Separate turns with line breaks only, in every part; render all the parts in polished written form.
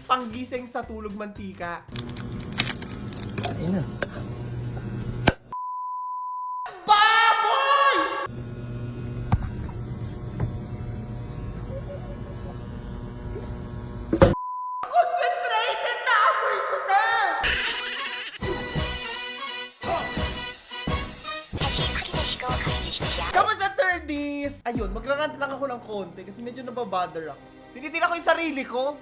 Panggising sa tulog mantika.
Ayun na.
Baboy! Concentrated na amoy ko na! Kamusta 30s? Ayun, magrarant lang ako ng konti kasi medyo nababother ako. Tinitira ko yung sarili ko.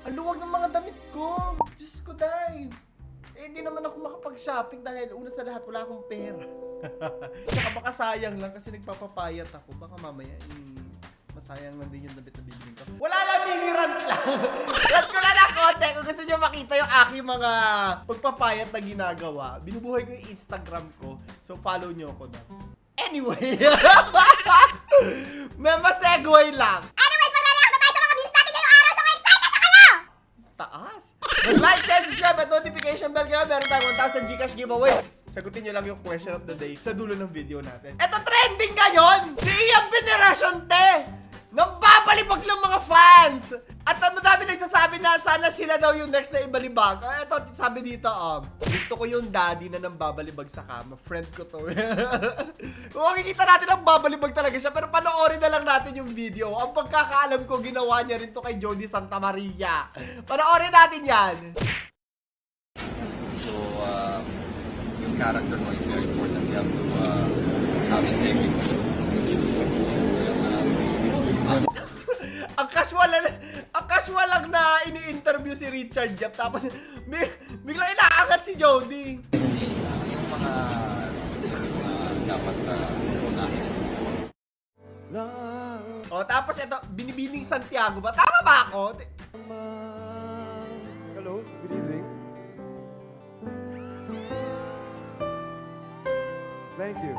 Ang luwag ng mga damit ko. Diyos ko, day. Eh, hindi naman ako makapag-shopping dahil una sa lahat, wala akong pera. Saka baka sayang lang kasi nagpapapayat ako. Baka mamaya, masayang lang din yung damit na bibili ko. Wala lang, mini-rant lang. Rant ko na ng konti. Kung gusto nyo makita yung aking mga pagpapayat na ginagawa, binubuhay ko yung Instagram ko. So, follow nyo ako na. Anyway, may segue lang.
Anyways, maglalaki na tayo sa mga views natin ngayong araw. So, excited na kayo!
Taas. Mag-like, share, subscribe, at notification bell kayo. Meron tayong 1,000 Gcash giveaway. Sagutin nyo lang yung question of the day sa dulo ng video natin. Eto, trending ngayon! Si Ian Veneracion, te! Nagbabalibag ng mga fans! At ang madami nagsasabi na sana sila daw yung next na ibalibag. Eto, sabi dito, gusto ko yung daddy na nambabalibag sa kama. Friend ko to. Kung makikita natin ang babalibag talaga siya, pero panoorin na lang natin yung video. Ang pagkakaalam ko, ginawa niya rin to kay Jody Santa Maria. Panoorin natin yan.
So, yung character mo is very important. You have to have integrity.
Ang casual lang na ini-interview si Richard Yap, tapos biglang inaangat si Jody.
Yung mga dapat unahin.
O, tapos ito, Binibining Santiago ba? Tama ba ako?
Hello, good evening. Thank you.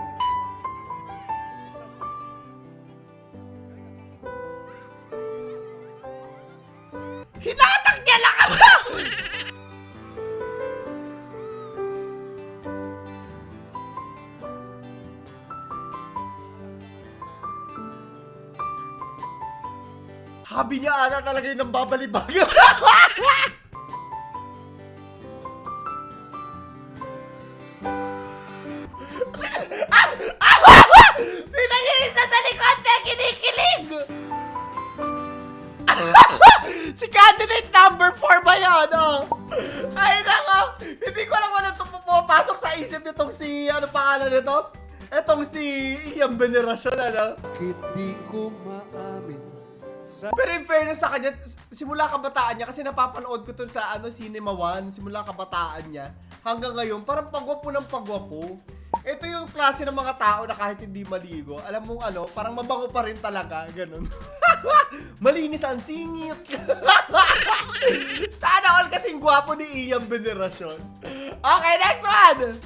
Hinatag niya lang ako! Habi niya ata talaga yung nambabalibag. Tingnan niyo yung isa sa likod na kinikilig! Si candidate number 4 ba yun? Ay nako! Hindi ko alam ano ito pumapasok sa isip nitong si, ano pangalan nito? Etong si Ian Veneracion, ano?
Hindi ko maamin.
Pero in fairness sa kanya, simula kabataan niya, kasi napapanood ko to sa Cinema One, simula kabataan niya, hanggang ngayon, parang pagwapo ng pagwapo. Ito yung klase ng mga tao na kahit hindi maligo, alam mong parang mabango pa rin talaga, ganun. Malinis ang singit. Sana all kasing gwapo ni Ian Veneracion. Okay, next one!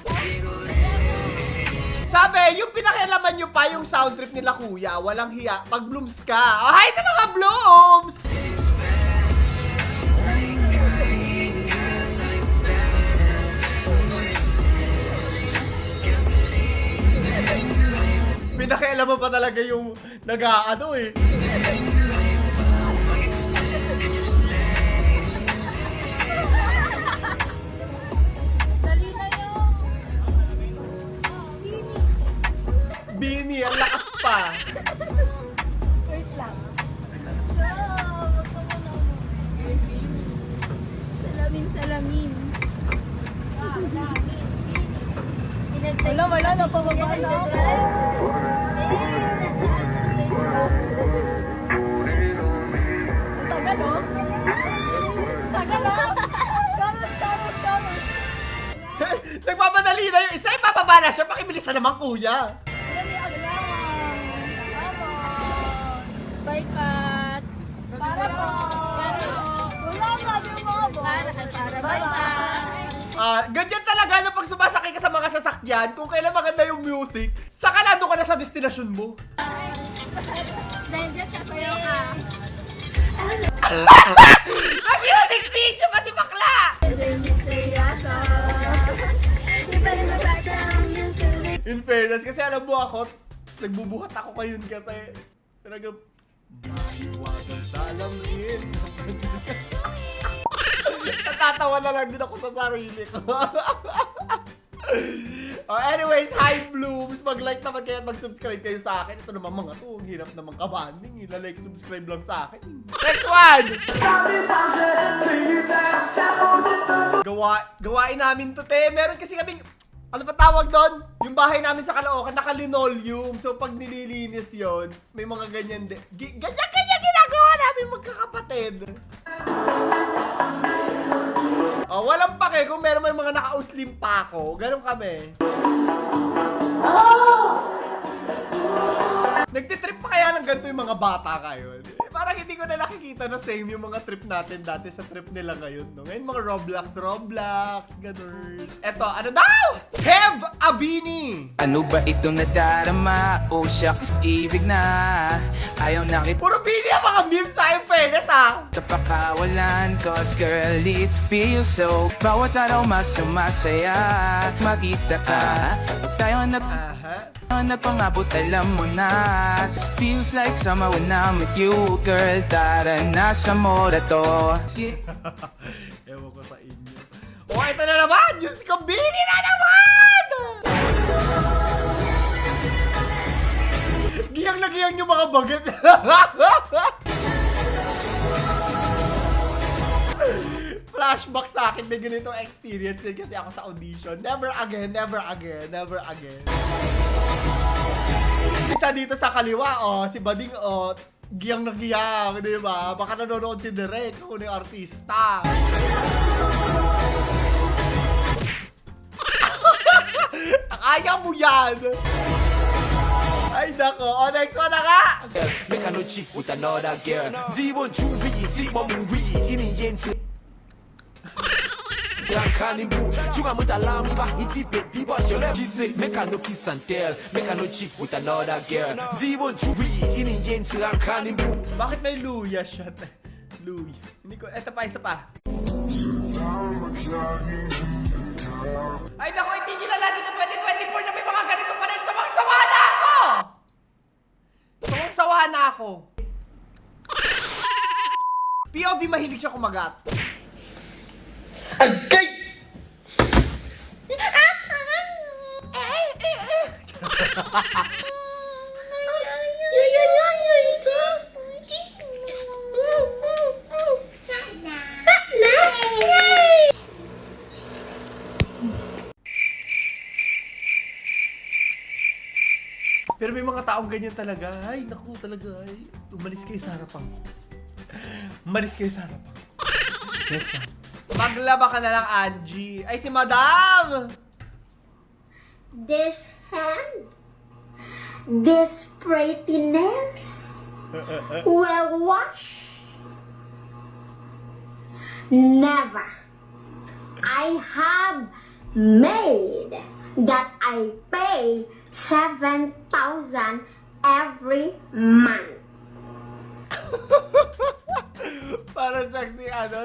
Sabi, yung pinakialaman nyo pa yung sound trip nila kuya, walang hiya, pag blooms ka. Oh, hi na mga blooms! Pinakialaman pa talaga yung nag-aano eh.
Dali na yun.
Bini, ang lakas pa.
Wait lang. Wag ka muna. Salamin. Wala na pababa na ako. Tagal oh. Tagal oh. Karos.
Nagmamadali na yung isa, ipapaba na siya, pakibilisan naman kuya.
Baikat. Para po. Wala nga yung mga bo. Para baikat.
Ganyan talaga na pag sumasakay ka sa mga sasakyan, kung kailan maganda yung music, saka nandun ka na sa destinasyon mo.
Dahil dyan kasayo ka.
Ang music video pati bakla! In fairness, kasi alam mo ako, nagbubuhat ako ngayon kasi talagang mahiwagang salamin. natatawa na lang din ako sa sarili ko. Oh, anyways, hi Blooms! Mag-like naman kayo at mag-subscribe kayo sa akin. Ito naman mga to, ang hirap naman kabanding. Like, subscribe lang sa akin. Next one! Gawain namin to, te. Meron kasi kaming, ano pa tawag doon? Yung bahay namin sa Caloocan, naka-linoleum. So, pag nililinis yon, may mga ganyan din. Ganyan ginagawa namin magkakapatid. Oh, walang pake kung meron may mga naka-uslim pa ako. Ganun kami. Nagtitrip pa kaya ng ganito yung mga bata ngayon? Parang hindi ko na nakikita na same yung mga trip natin dati sa trip nila ngayon, no? Ngayon mga Roblox, ganun. Eto, ano daw? Kev Abini!
Ano ba itong nadarama? Oh shucks, ibig na. Ayaw na kita
Puro Bini ang mga memes sa akin, fairness, ha?
sa pakawalan. Cause girl, it feels so. Bawat araw mas sumasaya. Magkita ka. Pag tayo napangabot, alam mo na. Feels like summer when I'm with you, girl. Tara na sa mora to.
Ewan ko sa inyo. Oh, ito na naman! Diyos ko, Bini na naman! Giyang na giyang yung mga baget. Flashback sa akin, may ganitong experience din kasi ako sa audition. Never again, never again, never again. Isa dito sa kaliwa, oh, si Bading, oh, giyang na giyang, di ba? Baka nanonood si Derek, kung yung artista. Kaya mo yan! Ay, nako. O, next one na nga!
Make a no cheat with another girl. Zero jewelry, zero movie. Ini yensi. Yang kanin bu, juga muda lami ba iti baby boy you let me say make a no kiss and tell, make a no cheat with another girl. Zero jewelry, ini yensi yang kanin bu.
Bakit may luya siya? Luya. Hindi ko, eto pa, isa pa. Ay, naku, hindi kilala dito 2024 na may mga ganito pala. Sawang-sawa na ako! Sawang-sawa na ako. POV mahilig siya kumagat.
Agay!
Pero may mga taong ganyan talaga. Ay, naku talaga. Ay, umalis kayo sa harapan ko. Umalis kayo sa harapan ko. Next one. Maglaba ka na lang, Angie. Ay, si Madam!
This hand, this pretty nails, will wash. Never. I have made that I pay 7,000 every month.
Para sa ano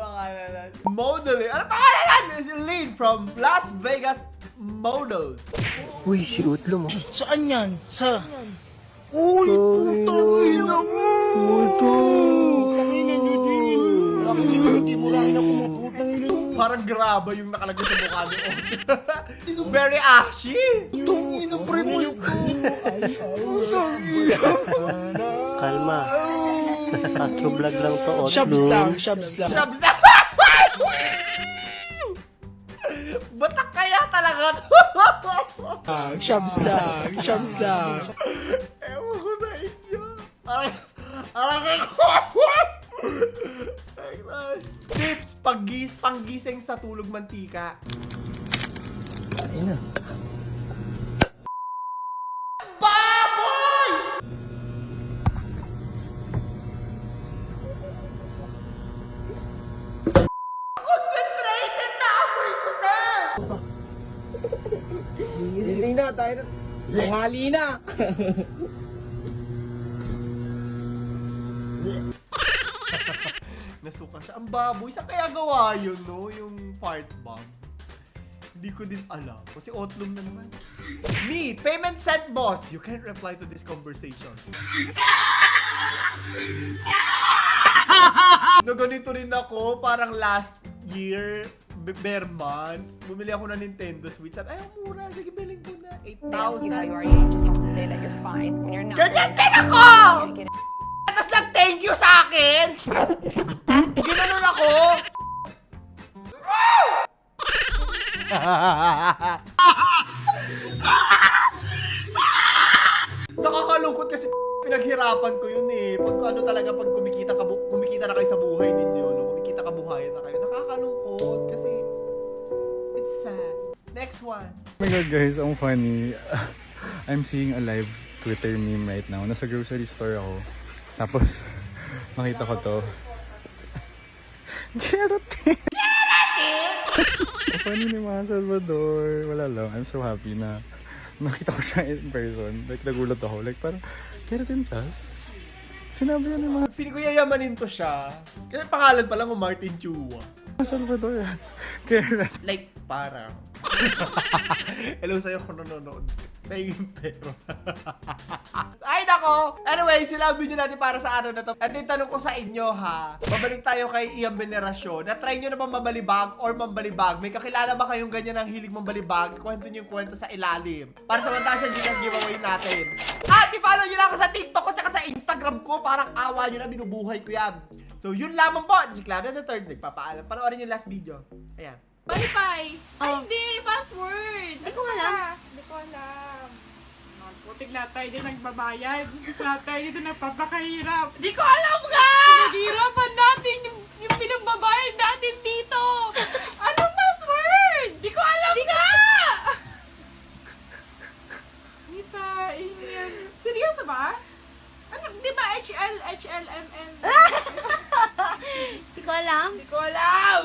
pangalan? Modeling. Ano pangalan? Si Lynn from Las Vegas Models.
Uy, si Utlo mo.
Saan yan? Sa... Uy, putang ina mo!
Puto!
Tangina nyo din! Hindi mo lang na pumuputang ina mo.
Parang graba yung nakalagay sa mukha niyo. Very ashy.
Tangina, pre mo yung...
Kalma. Astro vlog lang to, Otlo.
Shabs lang, shabs lang.
Shabs na. Batak kaya talaga to.
Shabs lang, shabs lang.
Ewan ko sa inyo. Aray ko. Tips, panggising sa tulog mantika.
Ay na.
Baboy! Concentrated na amoy ko na!
Hindi na, tayo na. Buhali na.
Nasuka siya. Ang baboy. Saan kaya gawa yun, no? Yung fart bomb. Hindi ko din alam. Kasi Otlum na naman. Me, payment sent, boss. You can't reply to this conversation. Na ganito rin ako. Parang last year, bare months, bumili ako ng Nintendo Switch. Sabi, ay, ang mura. Sige, bilhin ko na. 8,000. Ganyan din ako! Tapos lang thank you sa akin! Ginanon ako! Nakakalungkot kasi pinaghirapan ko yun eh. Pag ano talaga, pag kumikita na kayo sa buhay ninyo, no? Kumikita kabuhayan na kayo, nakakalungkot kasi it's sad. Next one.
Oh my god guys, ang funny. I'm seeing a live Twitter meme right now. Nasa grocery store ako. Tapos, makita ko to. Keratin! Keratin! Ang funny ni Mga Salvador. Wala lang. I'm so happy na nakita ko siya in person. Like, nagulat ako. Like, parang, Keratin Chas? Sinabi yan ni Mga
Feeling ko yayamanin to siya. Kasi pangalan pa lang Martin Chua.
Salvador. Keratin.
Like, parang. Hello sa'yo kung nanonood. Nahingin pero. Ay nako! Anyway, sila ang video natin para sa ano na to. At yung tanong ko sa inyo ha. Babalik tayo kay Ian Veneracion. Na-try nyo na ba mabalibag or mambalibag? May kakilala ba kayong ganyan ang hilig mambalibag? Kwento nyo yung kwento sa ilalim. Para sa 1,000 Gcash giveaway natin. At i-follow nyo na ako sa TikTok ko tsaka sa Instagram ko. Parang awa nyo na, binubuhay ko yan. So yun lamang po. Si Clara the Third nagpapaalam. Panoorin yung last video. Ayan.
Bye-bye. Ay,
Oh.
hindi. Password.
Hindi ko alam.
Hindi ko alam. Putik lahat tayo din nagbabayad. Lahat tayo din nagpapakahirap. Hindi ko alam nga! Pinaghirapan natin yung pinagbabayad natin dito. Anong password? Hindi ko alam nga! Nita, yan. Seryoso ba? Ano, di ba HLMN?
Hindi ko alam.
Hindi ko alam!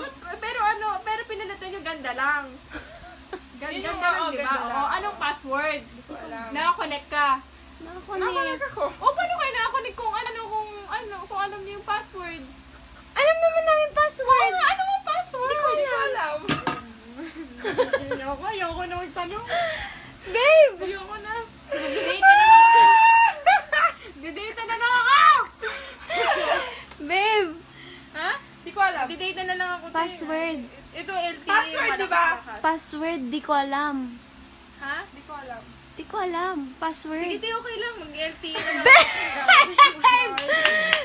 Pero pinalitan yung ganda lang. Ganda lang, di ba? O, anong password? Hindi ko alam. Nakakonect ka? Nakakonect ako. O, paano kayo nakakonect kung kung alam niyo yung password?
Alam naman namin password.
Ano ang password?
Hindi ko alam.
Ayoko na magtanong.
Babe!
Ayoko na. Didate na lang ako. Didate na lang ako!
Babe!
Ha? Hindi ko alam. Didate na lang ako.
Password.
Ito LTE. Password, di ba?
Password, di ko alam.
Ha? Hindi ko alam.
Di ko alam. Password.
Sige, okay lang. Mag-LTE na lang.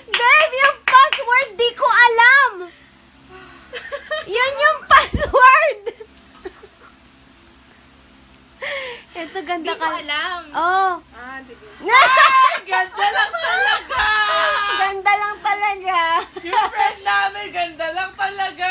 Babe, yung password, di ko alam! Yun yung password! Ito, ganda
Hindi ko alam.
Oh.
Sige. Ganda lang talaga!
Ganda lang talaga.
Yung friend namin, ganda lang talaga!